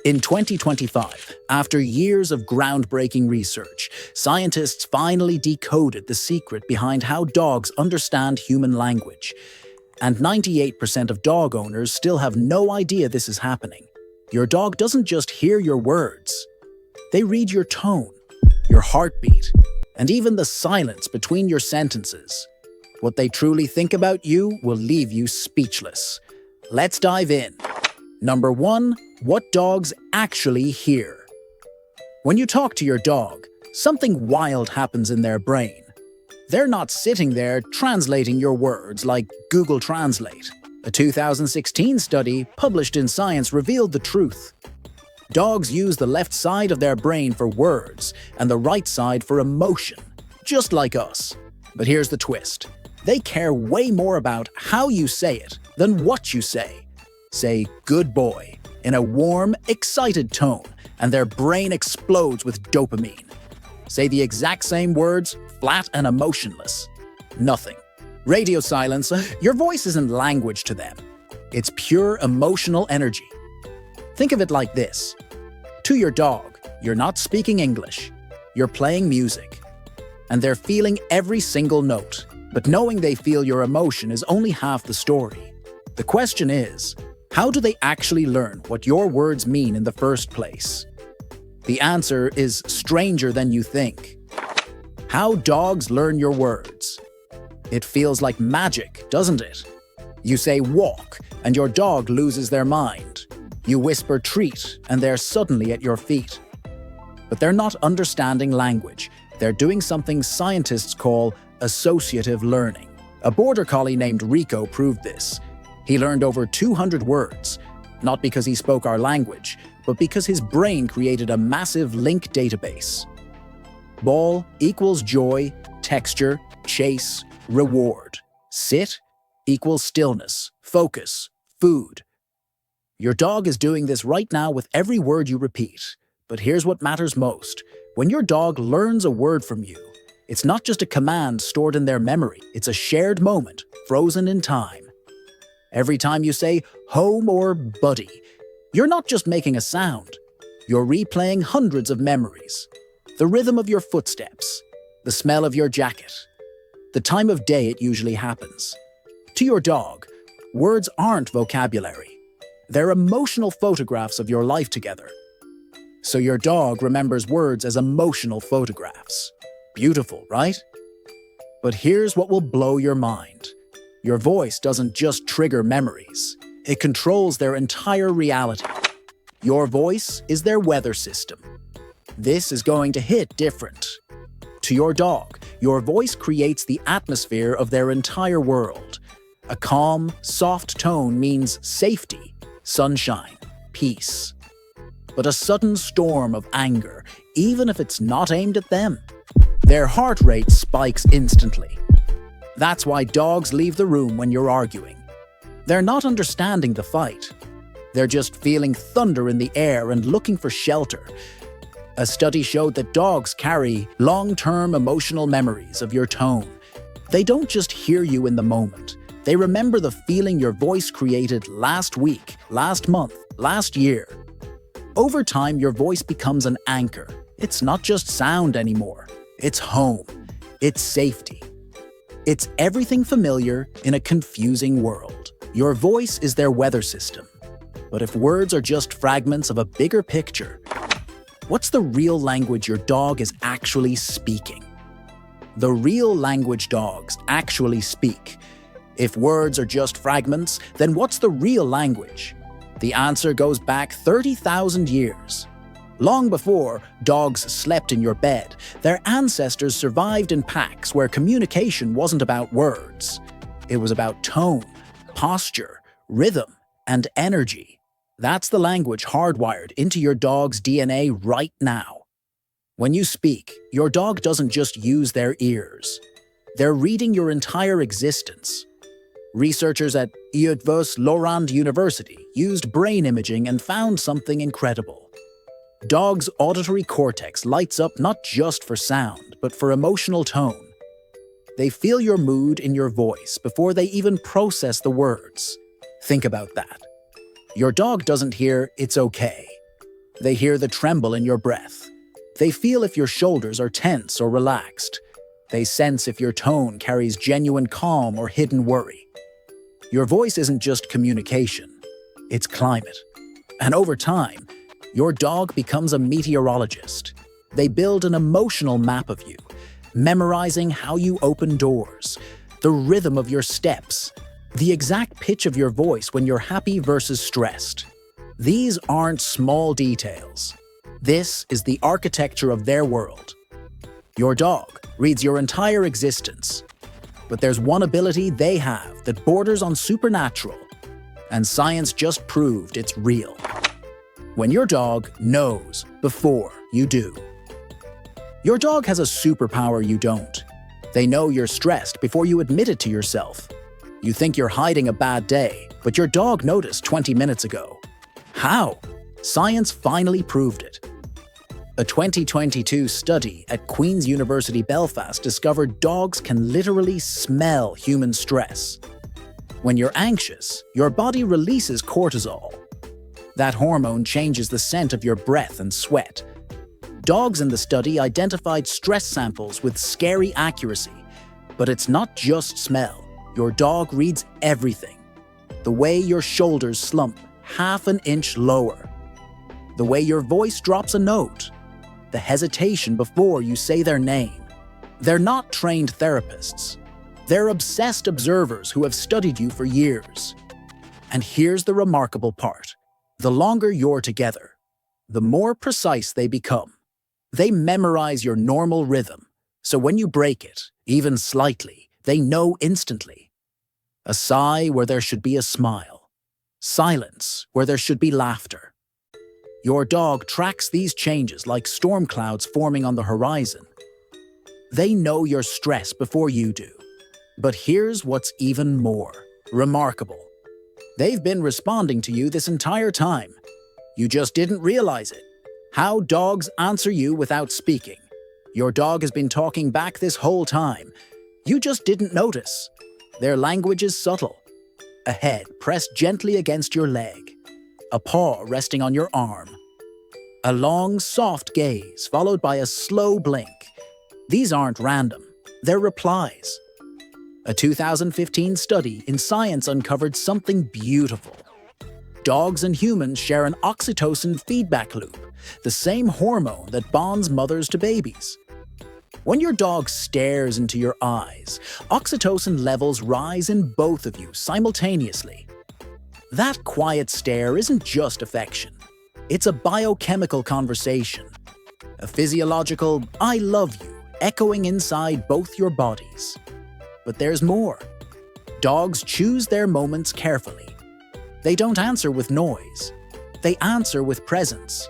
In 2025, after years of groundbreaking research, scientists finally decoded the secret behind how dogs understand human language. And 98% of dog owners still have no idea this is happening. Your dog doesn't just hear your words. They read your tone, your heartbeat, and even the silence between your sentences. What they truly think about you will leave you speechless. Let's dive in. Number 1. What dogs actually hear. When you talk to your dog, something wild happens in their brain. They're not sitting there translating your words like Google Translate. A 2016 study published in Science revealed the truth. Dogs use the left side of their brain for words and the right side for emotion, just like us. But here's the twist. They care way more about how you say it than what you say. Say "good boy" in a warm, excited tone, and their brain explodes with dopamine. Say the exact same words, flat and emotionless. Nothing. Radio silence, your voice isn't language to them. It's pure emotional energy. Think of it like this. To your dog, you're not speaking English. You're playing music. And they're feeling every single note. But knowing they feel your emotion is only half the story. The question is, how do they actually learn what your words mean in the first place? The answer is stranger than you think. How dogs learn your words. It feels like magic, doesn't it? You say "walk" and your dog loses their mind. You whisper "treat" and they're suddenly at your feet. But they're not understanding language. They're doing something scientists call associative learning. A border collie named Rico proved this. He learned over 200 words, not because he spoke our language, but because his brain created a massive link database. Ball equals joy, texture, chase, reward. Sit equals stillness, focus, food. Your dog is doing this right now with every word you repeat. But here's what matters most. When your dog learns a word from you, it's not just a command stored in their memory. It's a shared moment, frozen in time. Every time you say "home" or "buddy," you're not just making a sound. You're replaying hundreds of memories. The rhythm of your footsteps, the smell of your jacket, the time of day it usually happens. To your dog, words aren't vocabulary. They're emotional photographs of your life together. So your dog remembers words as emotional photographs. Beautiful, right? But here's what will blow your mind. Your voice doesn't just trigger memories. It controls their entire reality. Your voice is their weather system. This is going to hit different. To your dog, your voice creates the atmosphere of their entire world. A calm, soft tone means safety, sunshine, peace. But a sudden storm of anger, even if it's not aimed at them, their heart rate spikes instantly. That's why dogs leave the room when you're arguing. They're not understanding the fight. They're just feeling thunder in the air and looking for shelter. A study showed that dogs carry long-term emotional memories of your tone. They don't just hear you in the moment. They remember the feeling your voice created last week, last month, last year. Over time, your voice becomes an anchor. It's not just sound anymore. It's home. It's safety. It's everything familiar in a confusing world. Your voice is their weather system. But if words are just fragments of a bigger picture, what's the real language your dog is actually speaking? The real language dogs actually speak. If words are just fragments, then what's the real language? The answer goes back 30,000 years. Long before dogs slept in your bed, their ancestors survived in packs where communication wasn't about words. It was about tone, posture, rhythm, and energy. That's the language hardwired into your dog's DNA right now. When you speak, your dog doesn't just use their ears. They're reading your entire existence. Researchers at Lorand University used brain imaging and found something incredible. Dogs' auditory cortex lights up not just for sound, but for emotional tone. They feel your mood in your voice before they even process the words. Think about that. Your dog doesn't hear "it's okay." They hear the tremble in your breath. They feel if your shoulders are tense or relaxed. They sense if your tone carries genuine calm or hidden worry. Your voice isn't just communication, it's climate. And over time, your dog becomes a meteorologist. They build an emotional map of you, memorizing how you open doors, the rhythm of your steps, the exact pitch of your voice when you're happy versus stressed. These aren't small details. This is the architecture of their world. Your dog reads your entire existence. But there's one ability they have that borders on supernatural, and science just proved it's real. When your dog knows before you do. Your dog has a superpower you don't. They know you're stressed before you admit it to yourself. You think you're hiding a bad day, but your dog noticed 20 minutes ago. How? Science finally proved it. A 2022 study at Queen's University Belfast discovered dogs can literally smell human stress. When you're anxious, your body releases cortisol. That hormone changes the scent of your breath and sweat. Dogs in the study identified stress samples with scary accuracy. But it's not just smell. Your dog reads everything. The way your shoulders slump half an inch lower. The way your voice drops a note. The hesitation before you say their name. They're not trained therapists. They're obsessed observers who have studied you for years. And here's the remarkable part. The longer you're together, the more precise they become. They memorize your normal rhythm, so when you break it, even slightly, they know instantly. A sigh where there should be a smile. Silence where there should be laughter. Your dog tracks these changes like storm clouds forming on the horizon. They know your stress before you do. But here's what's even more remarkable. They've been responding to you this entire time. You just didn't realize it. How dogs answer you without speaking. Your dog has been talking back this whole time. You just didn't notice. Their language is subtle. A head pressed gently against your leg. A paw resting on your arm. A long, soft gaze followed by a slow blink. These aren't random. They're replies. A 2015 study in Science uncovered something beautiful. Dogs and humans share an oxytocin feedback loop, the same hormone that bonds mothers to babies. When your dog stares into your eyes, oxytocin levels rise in both of you simultaneously. That quiet stare isn't just affection. It's a biochemical conversation. A physiological, I love you, echoing inside both your bodies. But there's more. Dogs choose their moments carefully. They don't answer with noise. They answer with presence.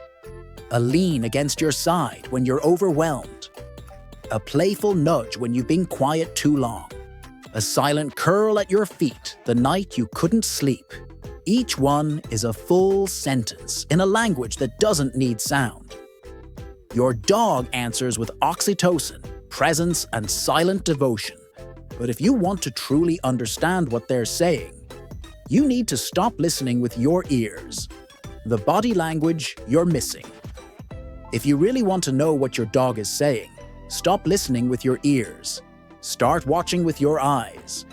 A lean against your side when you're overwhelmed. A playful nudge when you've been quiet too long. A silent curl at your feet the night you couldn't sleep. Each one is a full sentence in a language that doesn't need sound. Your dog answers with oxytocin, presence, and silent devotion. But if you want to truly understand what they're saying, you need to stop listening with your ears. The body language you're missing. If you really want to know what your dog is saying, stop listening with your ears. Start watching with your eyes.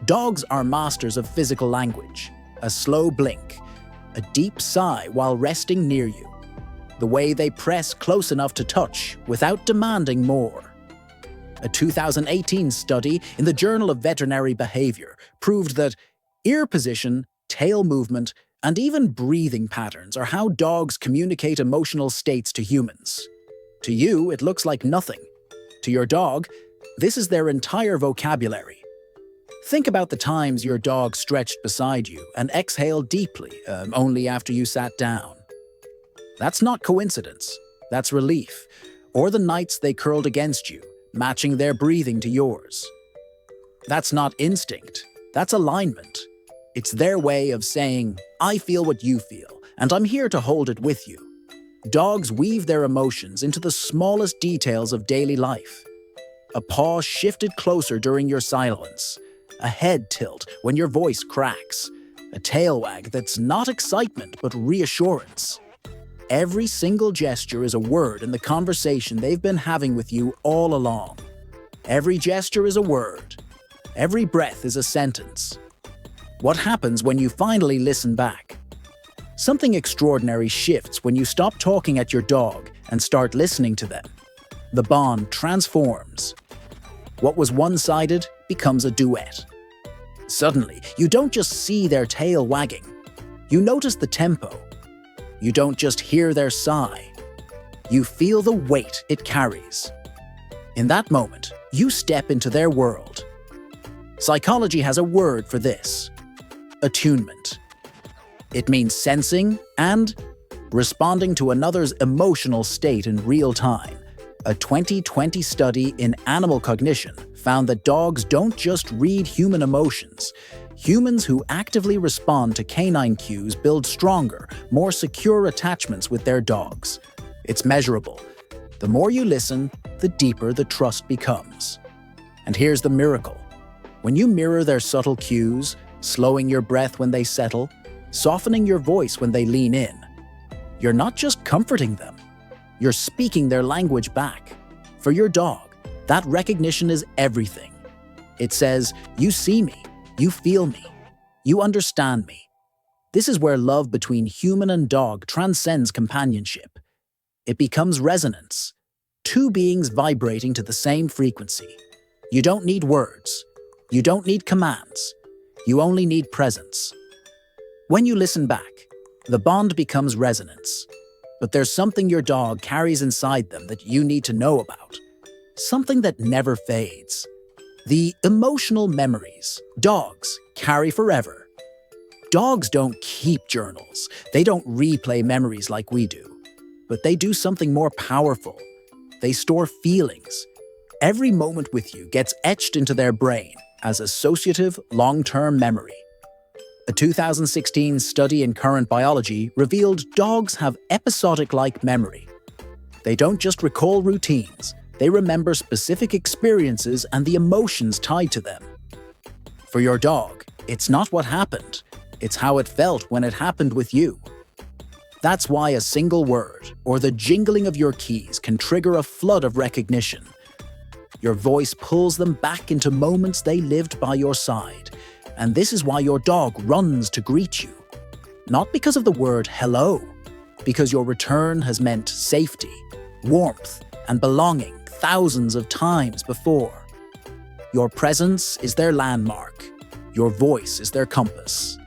Dogs are masters of physical language. A slow blink, a deep sigh while resting near you. The way they press close enough to touch without demanding more. A 2018 study in the Journal of Veterinary Behavior proved that ear position, tail movement, and even breathing patterns are how dogs communicate emotional states to humans. To you, it looks like nothing. To your dog, this is their entire vocabulary. Think about the times your dog stretched beside you and exhaled deeply, only after you sat down. That's not coincidence. That's relief. Or the nights they curled against you, matching their breathing to yours. That's not instinct. That's alignment. It's their way of saying, I feel what you feel, and I'm here to hold it with you. Dogs weave their emotions into the smallest details of daily life. A paw shifted closer during your silence. A head tilt when your voice cracks. A tail wag that's not excitement but reassurance. Every single gesture is a word in the conversation they've been having with you all along. Every gesture is a word. Every breath is a sentence. What happens when you finally listen back? Something extraordinary shifts when you stop talking at your dog and start listening to them. The bond transforms. What was one-sided becomes a duet. Suddenly, you don't just see their tail wagging. You notice the tempo. You don't just hear their sigh. You feel the weight it carries. In that moment, you step into their world. Psychology has a word for this: attunement. It means sensing and responding to another's emotional state in real time. A 2020 study in animal cognition found that dogs don't just read human emotions. Humans who actively respond to canine cues build stronger, more secure attachments with their dogs. It's measurable. The more you listen, the deeper the trust becomes. And here's the miracle. When you mirror their subtle cues, slowing your breath when they settle, softening your voice when they lean in, you're not just comforting them, you're speaking their language back. For your dog, that recognition is everything. It says, "You see me, you feel me, you understand me." This is where love between human and dog transcends companionship. It becomes resonance, two beings vibrating to the same frequency. You don't need words. You don't need commands. You only need presence. When you listen back, the bond becomes resonance. But there's something your dog carries inside them that you need to know about. Something that never fades. The emotional memories dogs carry forever. Dogs don't keep journals. They don't replay memories like we do. But they do something more powerful. They store feelings. Every moment with you gets etched into their brain as associative, long-term memory. A 2016 study in Current Biology revealed dogs have episodic-like memory. They don't just recall routines, they remember specific experiences and the emotions tied to them. For your dog, it's not what happened, it's how it felt when it happened with you. That's why a single word or the jingling of your keys can trigger a flood of recognition. Your voice pulls them back into moments they lived by your side. And this is why your dog runs to greet you. Not because of the word hello, because your return has meant safety, warmth, and belonging thousands of times before. Your presence is their landmark. Your voice is their compass.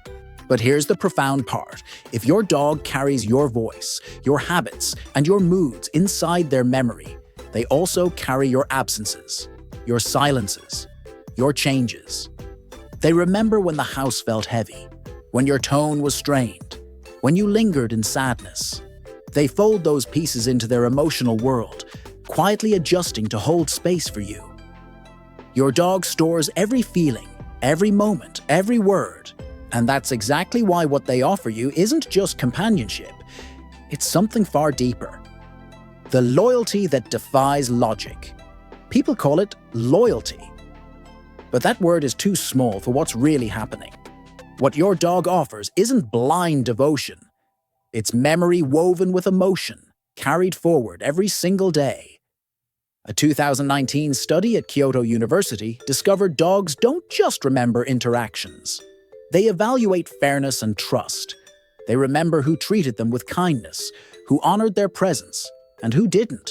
But here's the profound part. If your dog carries your voice, your habits, and your moods inside their memory, they also carry your absences, your silences, your changes. They remember when the house felt heavy, when your tone was strained, when you lingered in sadness. They fold those pieces into their emotional world, quietly adjusting to hold space for you. Your dog stores every feeling, every moment, every word, and that's exactly why what they offer you isn't just companionship. It's something far deeper. The loyalty that defies logic. People call it loyalty. But that word is too small for what's really happening. What your dog offers isn't blind devotion. It's memory woven with emotion, carried forward every single day. A 2019 study at Kyoto University discovered dogs don't just remember interactions. They evaluate fairness and trust. They remember who treated them with kindness, who honored their presence, and who didn't.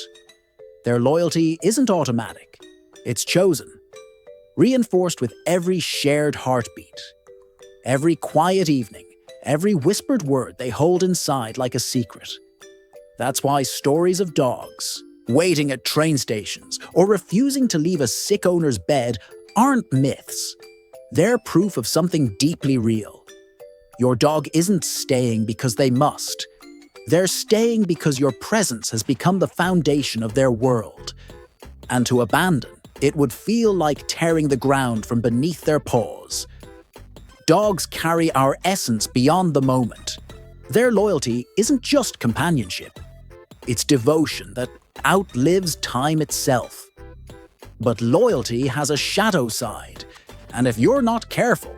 Their loyalty isn't automatic. It's chosen. Reinforced with every shared heartbeat. Every quiet evening, every whispered word they hold inside like a secret. That's why stories of dogs, waiting at train stations, or refusing to leave a sick owner's bed aren't myths. They're proof of something deeply real. Your dog isn't staying because they must. They're staying because your presence has become the foundation of their world. And to abandon, it would feel like tearing the ground from beneath their paws. Dogs carry our essence beyond the moment. Their loyalty isn't just companionship. It's devotion that outlives time itself. But loyalty has a shadow side, and if you're not careful,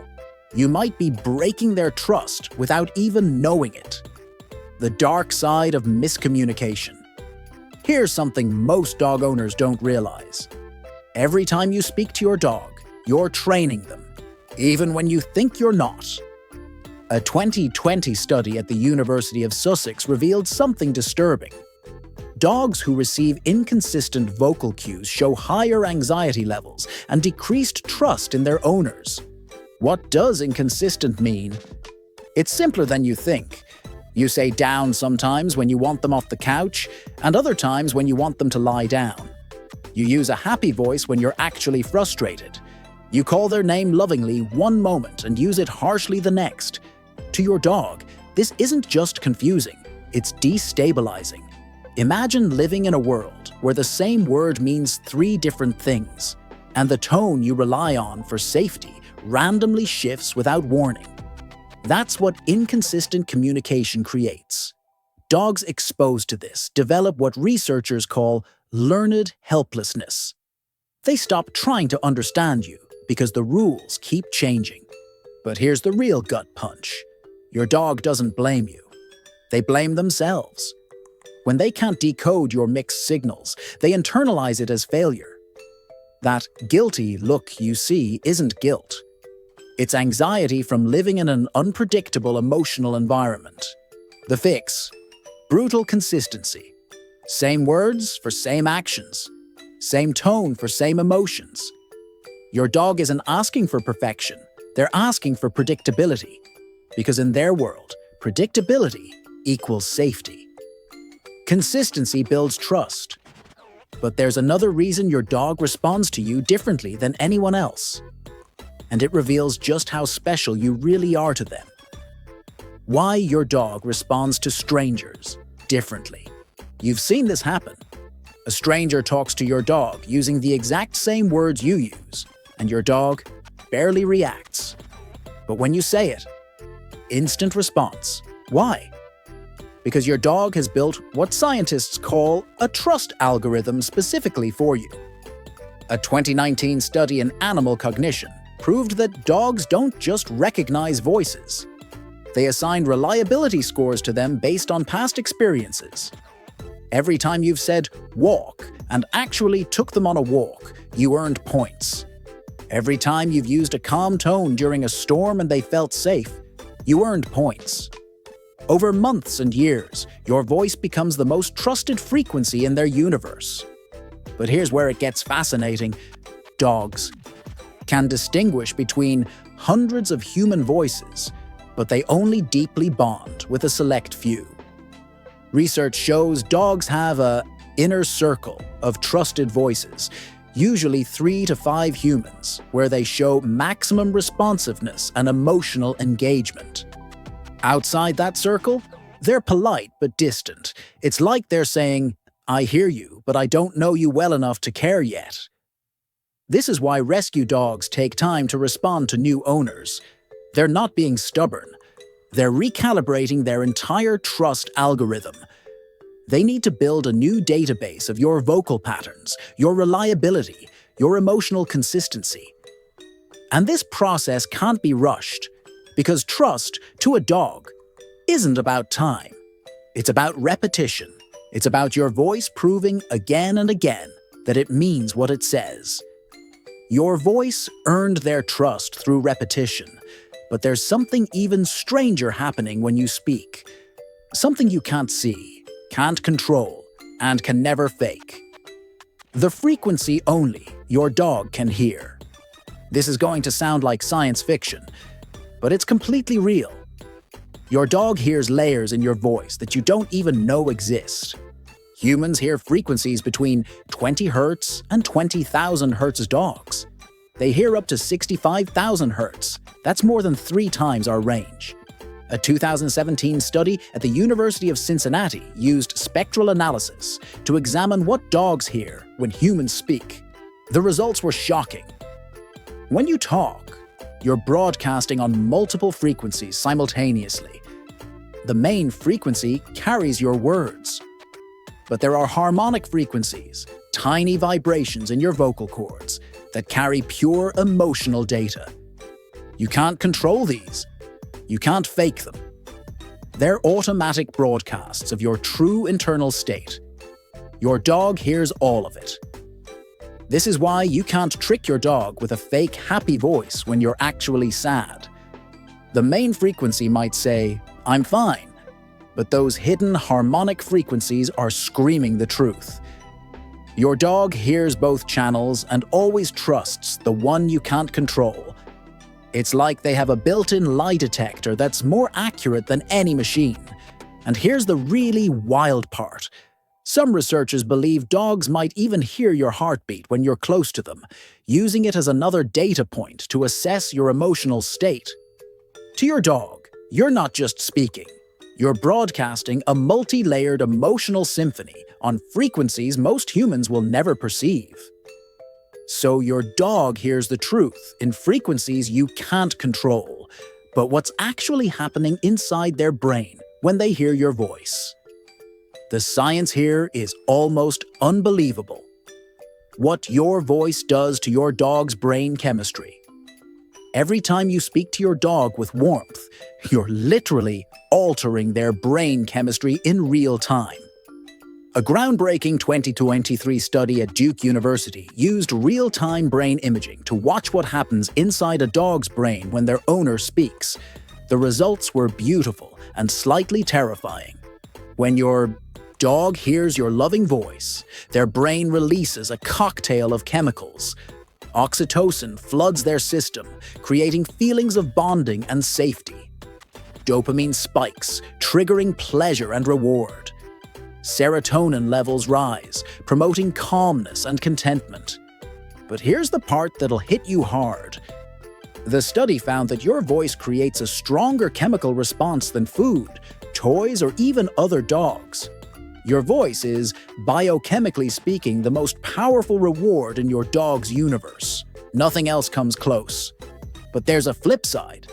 you might be breaking their trust without even knowing it. the dark side of miscommunication. Here's something most dog owners don't realize. Every time you speak to your dog, you're training them, even when you think you're not. A 2020 study at the University of Sussex revealed something disturbing. Dogs who receive inconsistent vocal cues show higher anxiety levels and decreased trust in their owners. What does inconsistent mean? It's simpler than you think. You say down sometimes when you want them off the couch, and other times when you want them to lie down. You use a happy voice when you're actually frustrated. You call their name lovingly one moment and use it harshly the next. To your dog, this isn't just confusing, it's destabilizing. Imagine living in a world where the same word means 3 different things, and the tone you rely on for safety randomly shifts without warning. That's what inconsistent communication creates. Dogs exposed to this develop what researchers call learned helplessness. They stop trying to understand you because the rules keep changing. But here's the real gut punch. Your dog doesn't blame you. They blame themselves. When they can't decode your mixed signals, they internalize it as failure. That guilty look you see isn't guilt. It's anxiety from living in an unpredictable emotional environment. The fix: brutal consistency. Same words for same actions. Same tone for same emotions. Your dog isn't asking for perfection. They're asking for predictability. Because in their world, predictability equals safety. Consistency builds trust. But there's another reason your dog responds to you differently than anyone else. And it reveals just how special you really are to them. Why your dog responds to strangers differently. You've seen this happen. A stranger talks to your dog using the exact same words you use, and your dog barely reacts. But when you say it, instant response. Why? Because your dog has built what scientists call a trust algorithm specifically for you. A 2019 study in animal cognition proved that dogs don't just recognize voices. They assign reliability scores to them based on past experiences. Every time you've said walk and actually took them on a walk, you earned points. Every time you've used a calm tone during a storm and they felt safe, you earned points. Over months and years, your voice becomes the most trusted frequency in their universe. But here's where it gets fascinating. Dogs can distinguish between hundreds of human voices, but they only deeply bond with a select few. Research shows dogs have an inner circle of trusted voices, usually 3 to 5 humans, where they show maximum responsiveness and emotional engagement. Outside that circle, they're polite but distant. It's like they're saying, "I hear you, but I don't know you well enough to care yet." This is why rescue dogs take time to respond to new owners. They're not being stubborn. They're recalibrating their entire trust algorithm. They need to build a new database of your vocal patterns, your reliability, your emotional consistency. And this process can't be rushed, because trust to a dog isn't about time. It's about repetition. It's about your voice proving again and again that it means what it says. Your voice earned their trust through repetition, but there's something even stranger happening when you speak. Something you can't see, can't control, and can never fake. The frequency only your dog can hear. This is going to sound like science fiction, but it's completely real. Your dog hears layers in your voice that you don't even know exist. Humans hear frequencies between 20 Hz and 20,000 Hz as dogs. They hear up to 65,000 Hz. That's more than 3 times our range. A 2017 study at the University of Cincinnati used spectral analysis to examine what dogs hear when humans speak. The results were shocking. When you talk, you're broadcasting on multiple frequencies simultaneously. The main frequency carries your words. But there are harmonic frequencies, tiny vibrations in your vocal cords, that carry pure emotional data. You can't control these. You can't fake them. They're automatic broadcasts of your true internal state. Your dog hears all of it. This is why you can't trick your dog with a fake happy voice when you're actually sad. The main frequency might say, "I'm fine," but those hidden harmonic frequencies are screaming the truth. Your dog hears both channels and always trusts the one you can't control. It's like they have a built-in lie detector that's more accurate than any machine. And here's the really wild part. Some researchers believe dogs might even hear your heartbeat when you're close to them, using it as another data point to assess your emotional state. To your dog, you're not just speaking. You're broadcasting a multi-layered emotional symphony on frequencies most humans will never perceive. So your dog hears the truth in frequencies you can't control, but what's actually happening inside their brain when they hear your voice. The science here is almost unbelievable. What your voice does to your dog's brain chemistry. Every time you speak to your dog with warmth, you're literally altering their brain chemistry in real time. A groundbreaking 2023 study at Duke University used real-time brain imaging to watch what happens inside a dog's brain when their owner speaks. The results were beautiful and slightly terrifying. When your dog hears your loving voice, their brain releases a cocktail of chemicals. Oxytocin floods their system, creating feelings of bonding and safety. Dopamine spikes, triggering pleasure and reward. Serotonin levels rise, promoting calmness and contentment. But here's the part that'll hit you hard. The study found that your voice creates a stronger chemical response than food, toys, or even other dogs. Your voice is, biochemically speaking, the most powerful reward in your dog's universe. Nothing else comes close. But there's a flip side.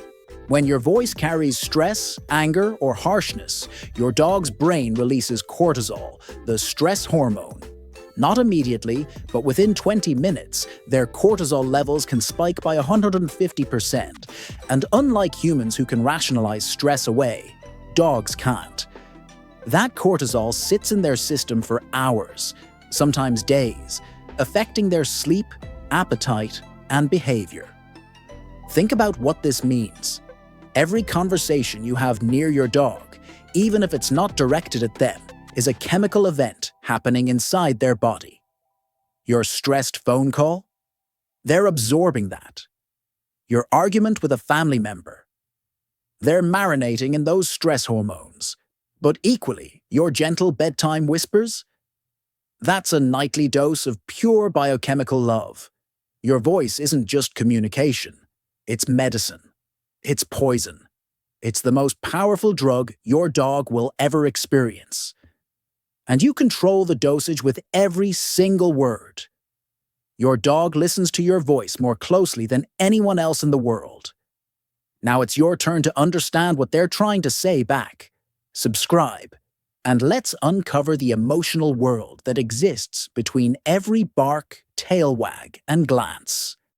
When your voice carries stress, anger, or harshness, your dog's brain releases cortisol, the stress hormone. Not immediately, but within 20 minutes, their cortisol levels can spike by 150%. And unlike humans who can rationalize stress away, dogs can't. That cortisol sits in their system for hours, sometimes days, affecting their sleep, appetite, and behavior. Think about what this means. Every conversation you have near your dog, even if it's not directed at them, is a chemical event happening inside their body. Your stressed phone call? They're absorbing that. Your argument with a family member? They're marinating in those stress hormones. But equally, your gentle bedtime whispers? That's a nightly dose of pure biochemical love. Your voice isn't just communication. It's medicine. It's poison. It's the most powerful drug your dog will ever experience. And you control the dosage with every single word. Your dog listens to your voice more closely than anyone else in the world. Now it's your turn to understand what they're trying to say back. Subscribe, and let's uncover the emotional world that exists between every bark, tail wag, and glance.